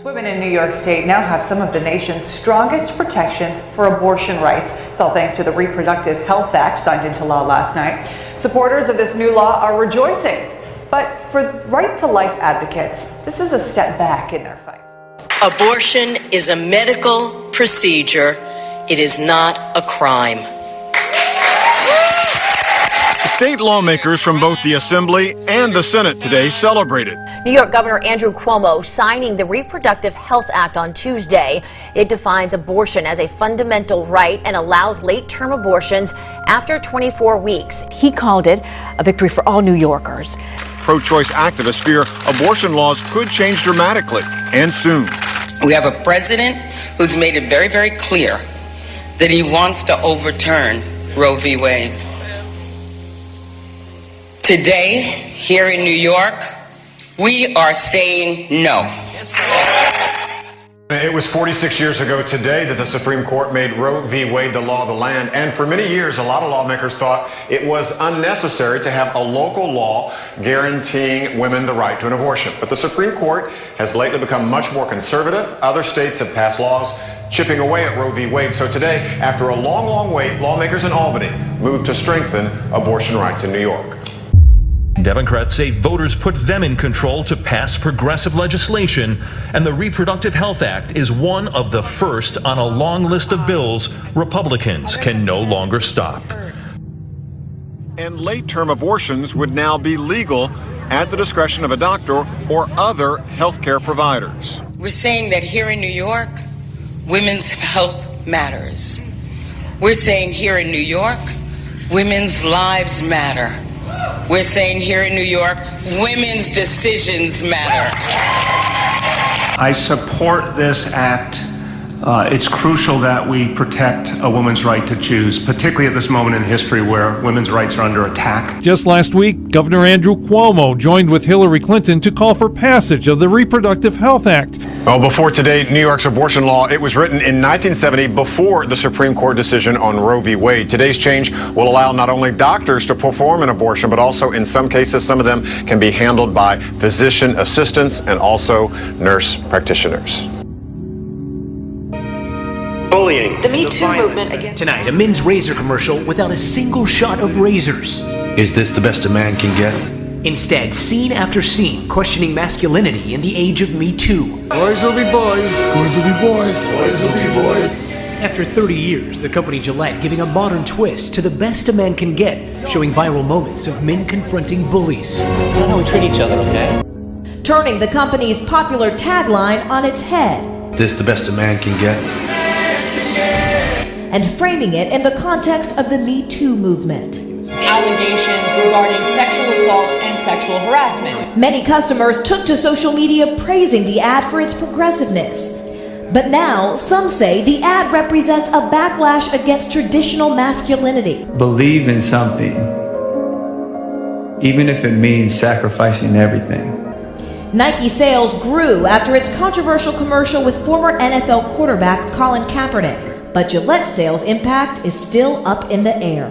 Women in New York State now have some of the nation's strongest protections for abortion rights. It's all thanks to the Reproductive Health Act signed into law last night. Supporters of this new law are rejoicing, but for right-to-life advocates, this is a step back in their fight. Abortion is a medical procedure. It is not a crime. State lawmakers from both the Assembly and the Senate today celebrated. New York Governor Andrew Cuomo signing the Reproductive Health Act on Tuesday. It defines abortion as a fundamental right and allows late-term abortions after 24 weeks. He called it a victory for all New Yorkers. Pro-choice activists fear abortion laws could change dramatically and soon. We have a president who's made it very, very clear that he wants to overturn Roe v. Wade. Today, here in New York, we are saying no. It was 46 years ago today that the Supreme Court made Roe v. Wade the law of the land. And for many years, a lot of lawmakers thought it was unnecessary to have a local law guaranteeing women the right to an abortion. But the Supreme Court has lately become much more conservative. Other states have passed laws chipping away at Roe v. Wade. So today, after a long, long wait, lawmakers in Albany moved to strengthen abortion rights in New York. Democrats say voters put them in control to pass progressive legislation, and the Reproductive Health Act is one of the first on a long list of bills Republicans can no longer stop. And late-term abortions would now be legal at the discretion of a doctor or other healthcare providers. We're saying that here in New York, women's health matters. We're saying here in New York, women's lives matter. We're saying here in New York, women's decisions matter. I support this act. It's crucial that we protect a woman's right to choose, particularly at this moment in history where women's rights are under attack. Just last week, Governor Andrew Cuomo joined with Hillary Clinton to call for passage of the Reproductive Health Act. Well, before today, New York's abortion law, it was written in 1970 before the Supreme Court decision on Roe v. Wade. Today's change will allow not only doctors to perform an abortion, but also in some cases, some of them can be handled by physician assistants and also nurse practitioners. Bullying. The Me Too movement again. Tonight, a men's razor commercial without a single shot of razors. Is this the best a man can get? Instead, scene after scene questioning masculinity in the age of Me Too. Boys will be boys. Boys will be boys. Boys will be boys. After 30 years, the company Gillette giving a modern twist to the best a man can get, showing viral moments of men confronting bullies. That's not how we treat each other, okay? Turning the company's popular tagline on its head. This the best a man can get? And framing it in the context of the Me Too movement. Allegations regarding sexual assault and sexual harassment. Many customers took to social media praising the ad for its progressiveness. But now, some say the ad represents a backlash against traditional masculinity. Believe in something, even if it means sacrificing everything. Nike sales grew after its controversial commercial with former NFL quarterback Colin Kaepernick. But Gillette's sales impact is still up in the air.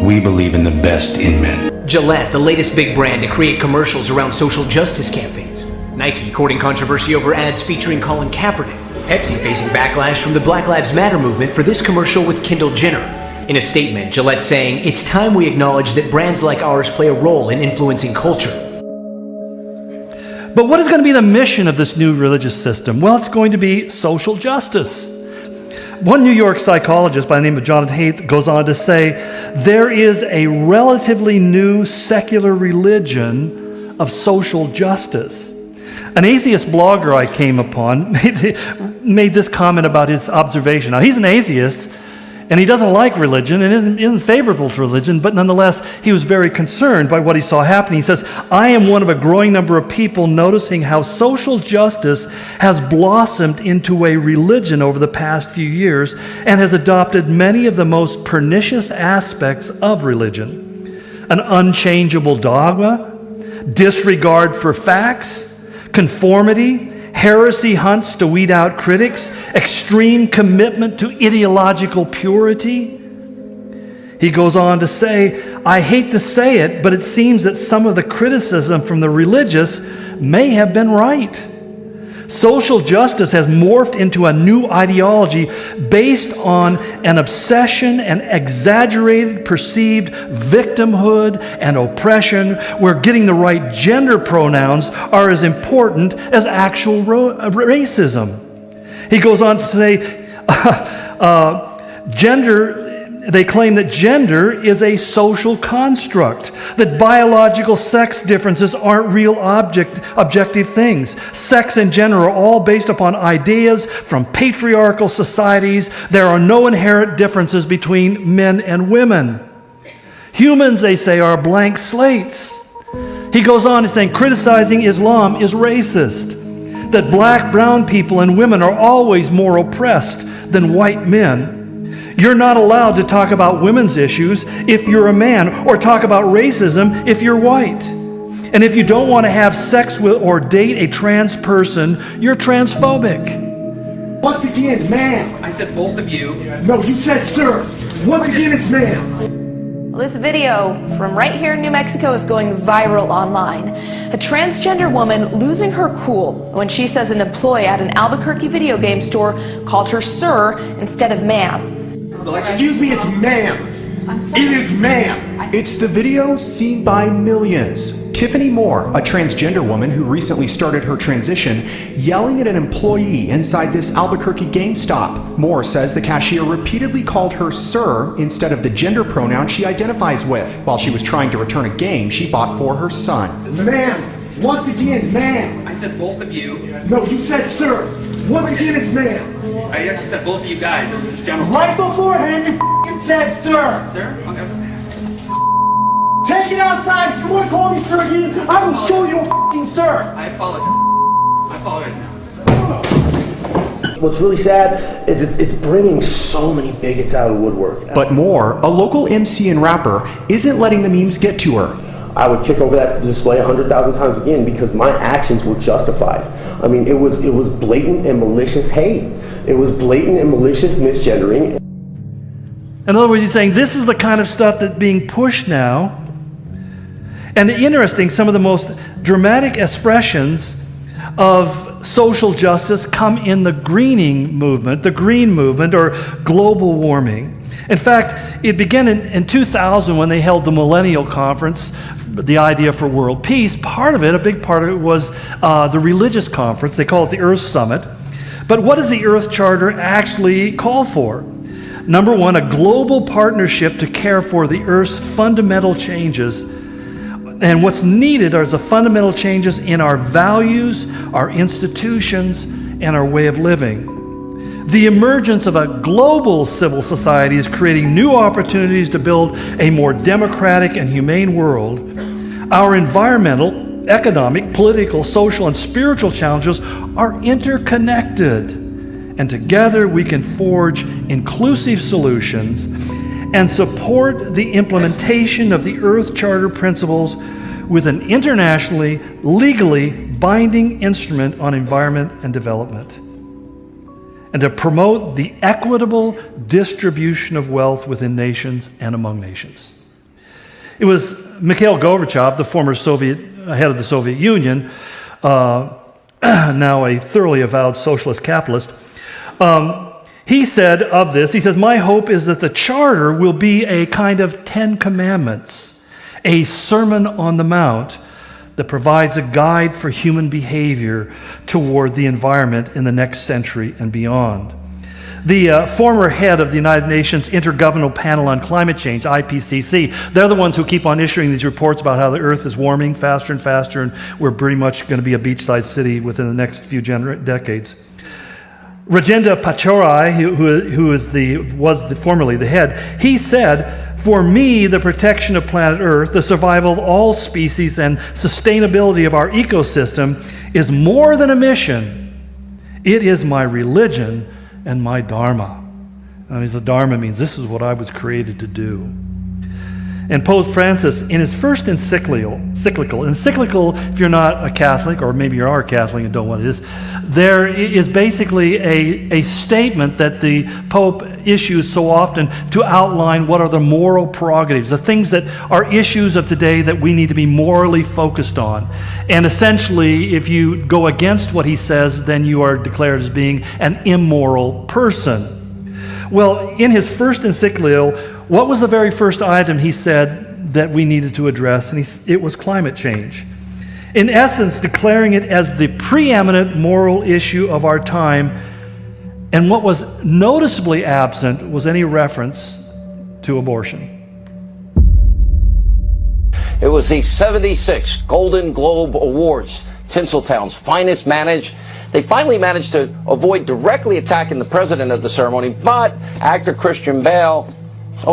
We believe in the best in men. Gillette, the latest big brand to create commercials around social justice campaigns. Nike courting controversy over ads featuring Colin Kaepernick. Pepsi facing backlash from the Black Lives Matter movement for this commercial with Kendall Jenner. In a statement, Gillette saying, "It's time we acknowledge that brands like ours play a role in influencing culture." But what is going to be the mission of this new religious system? Well, it's going to be social justice. One New York psychologist by the name of Jonathan Haidt goes on to say, there is a relatively new secular religion of social justice. An atheist blogger I came upon made this comment about his observation. Now, he's an atheist, and he doesn't like religion and isn't favorable to religion, but nonetheless, he was very concerned by what he saw happening. He says, I am one of a growing number of people noticing how social justice has blossomed into a religion over the past few years and has adopted many of the most pernicious aspects of religion. An unchangeable dogma, disregard for facts, conformity, heresy hunts to weed out critics, extreme commitment to ideological purity. He goes on to say, I hate to say it, but it seems that some of the criticism from the religious may have been right. Social justice has morphed into a new ideology based on an obsession and exaggerated perceived victimhood and oppression, where getting the right gender pronouns are as important as actual racism. He goes on to say, they claim that gender is a social construct, that biological sex differences aren't real objective things. Sex and gender are all based upon ideas from patriarchal societies. There are no inherent differences between men and women. Humans, they say, are blank slates. He goes on to saying criticizing Islam is racist, that black, brown people and women are always more oppressed than white men. You're not allowed to talk about women's issues if you're a man, or talk about racism if you're white. And if you don't want to have sex with or date a trans person, you're transphobic. Once again, ma'am. I said both of you. No, you said sir. Once again, it's ma'am. Well, this video from right here in New Mexico is going viral online. A transgender woman losing her cool when she says an employee at an Albuquerque video game store called her sir instead of ma'am. Excuse me, it's ma'am. It is ma'am. It's the video seen by millions. Tiffany Moore, a transgender woman who recently started her transition, yelling at an employee inside this Albuquerque GameStop. Moore says the cashier repeatedly called her sir instead of the gender pronoun she identifies with, while she was trying to return a game she bought for her son. Ma'am, once again, ma'am. I said both of you. No, you said sir. Once again, it's ma'am. I actually said both of you guys. This is general. Right beforehand, you f***ing said sir. Sir? Okay. Take it outside. If you want to call me sir again, I will show you a f***ing sir. I apologize now. What's really sad is it's bringing so many bigots out of the woodwork. But Moore, a local MC and rapper, isn't letting the memes get to her. I would kick over that display 100,000 times again because my actions were justified. I mean, it was blatant and malicious hate. It was blatant and malicious misgendering. In other words, he's saying this is the kind of stuff that's being pushed now. And interesting, some of the most dramatic expressions of social justice come in the greening movement, the green movement, or global warming. In fact, it began in 2000 when they held the Millennial Conference, the idea for world peace. Part of it, a big part of it, was the religious conference. They call it the Earth Summit. But what does the Earth Charter actually call for? Number one, a global partnership to care for the Earth's fundamental changes. And what's needed are the fundamental changes in our values, our institutions, and our way of living. The emergence of a global civil society is creating new opportunities to build a more democratic and humane world. Our environmental, economic, political, social, and spiritual challenges are interconnected. And together we can forge inclusive solutions and support the implementation of the Earth Charter principles with an internationally, legally binding instrument on environment and development, and to promote the equitable distribution of wealth within nations and among nations. It was Mikhail Gorbachev, the former head of the Soviet Union, now a thoroughly avowed socialist capitalist. He said of this, he says, "My hope is that the Charter will be a kind of 10 Commandments, a Sermon on the Mount that provides a guide for human behavior toward the environment in the next century and beyond." The former head of the United Nations Intergovernmental Panel on Climate Change, IPCC, they're the ones who keep on issuing these reports about how the Earth is warming faster and faster, and we're pretty much going to be a beachside city within the next few decades. Rajendra Pachauri, who was formerly the head, he said, "For me, the protection of planet Earth, the survival of all species, and sustainability of our ecosystem is more than a mission. It is my religion and my dharma." The dharma means this is what I was created to do. And Pope Francis, in his first encyclical, if you're not a Catholic, or maybe you are a Catholic and don't know what it is, there is basically a statement that the Pope issues so often to outline what are the moral prerogatives, the things that are issues of today that we need to be morally focused on. And essentially, if you go against what he says, then you are declared as being an immoral person. Well, in his first encyclical, what was the very first item he said that we needed to address? And it was climate change. In essence, declaring it as the preeminent moral issue of our time. And what was noticeably absent was any reference to abortion. It was the 76th Golden Globe Awards, Tinseltown's finest managed. They finally managed to avoid directly attacking the president at the ceremony, but actor Christian Bale,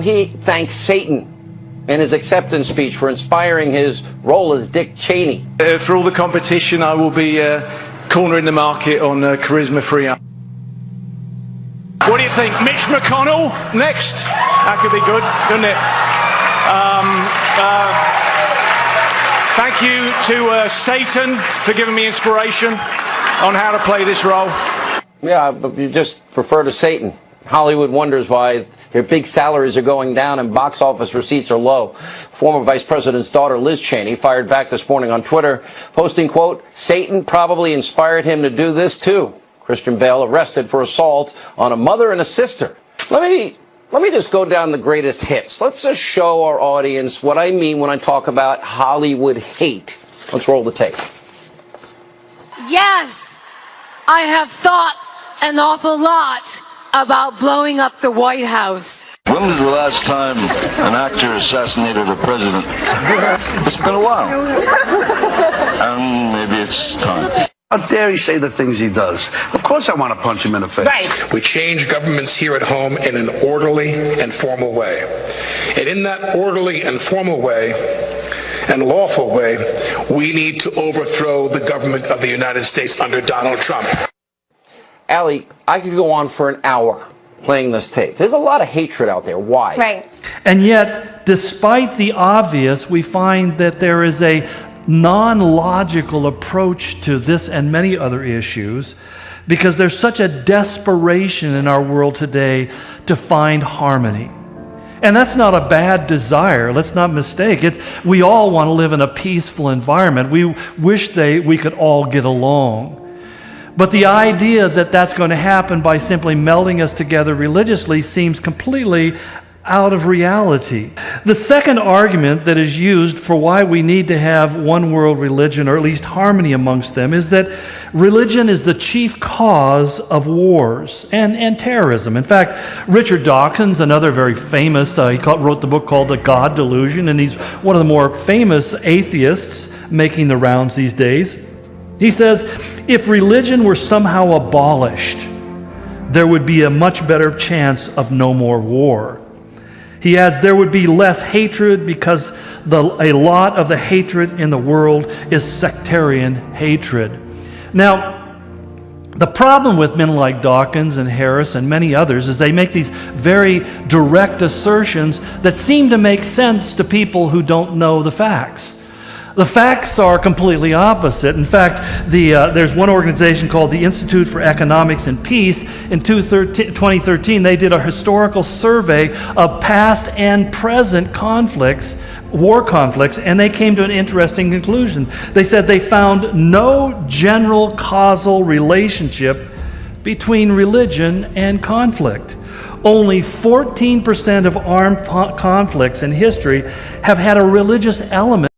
he thanked Satan in his acceptance speech for inspiring his role as Dick Cheney. For all the competition, I will be cornering the market on charisma free. What do you think? Mitch McConnell next? That could be good, couldn't it? Thank you to Satan for giving me inspiration on how to play this role. Yeah, but you just refer to Satan. Hollywood wonders why their big salaries are going down and box office receipts are low. Former Vice President's daughter, Liz Cheney, fired back this morning on Twitter, posting, quote, "Satan probably inspired him to do this too." Christian Bale arrested for assault on a mother and a sister. Let me just go down the greatest hits. Let's just show our audience what I mean when I talk about Hollywood hate. Let's roll the tape. Yes, I have thought an awful lot about blowing up the White House. When was the last time an actor assassinated a president? It's been a while. And maybe it's time. How dare he say the things he does? Of course I want to punch him in the face. Right. We change governments here at home in an orderly and formal way. And in that orderly and formal way and lawful way, we need to overthrow the government of the United States under Donald Trump. Allie, I could go on for an hour playing this tape. There's a lot of hatred out there. Why? Right. And yet, despite the obvious, we find that there is a non-logical approach to this and many other issues, because there's such a desperation in our world today to find harmony. And that's not a bad desire. Let's not mistake. We all want to live in a peaceful environment. We wish we could all get along. But the idea that that's going to happen by simply melding us together religiously seems completely out of reality. The second argument that is used for why we need to have one world religion, or at least harmony amongst them, is that religion is the chief cause of wars and terrorism. In fact, Richard Dawkins, another very famous, wrote the book called The God Delusion, and he's one of the more famous atheists making the rounds these days. He says, if religion were somehow abolished, there would be a much better chance of no more war. He adds, there would be less hatred because a lot of the hatred in the world is sectarian hatred. Now, the problem with men like Dawkins and Harris and many others is they make these very direct assertions that seem to make sense to people who don't know the facts. The facts are completely opposite. In fact, there's one organization called the Institute for Economics and Peace. In 2013, they did a historical survey of past and present conflicts, war conflicts, and they came to an interesting conclusion. They said they found no general causal relationship between religion and conflict. Only 14% of armed conflicts in history have had a religious element.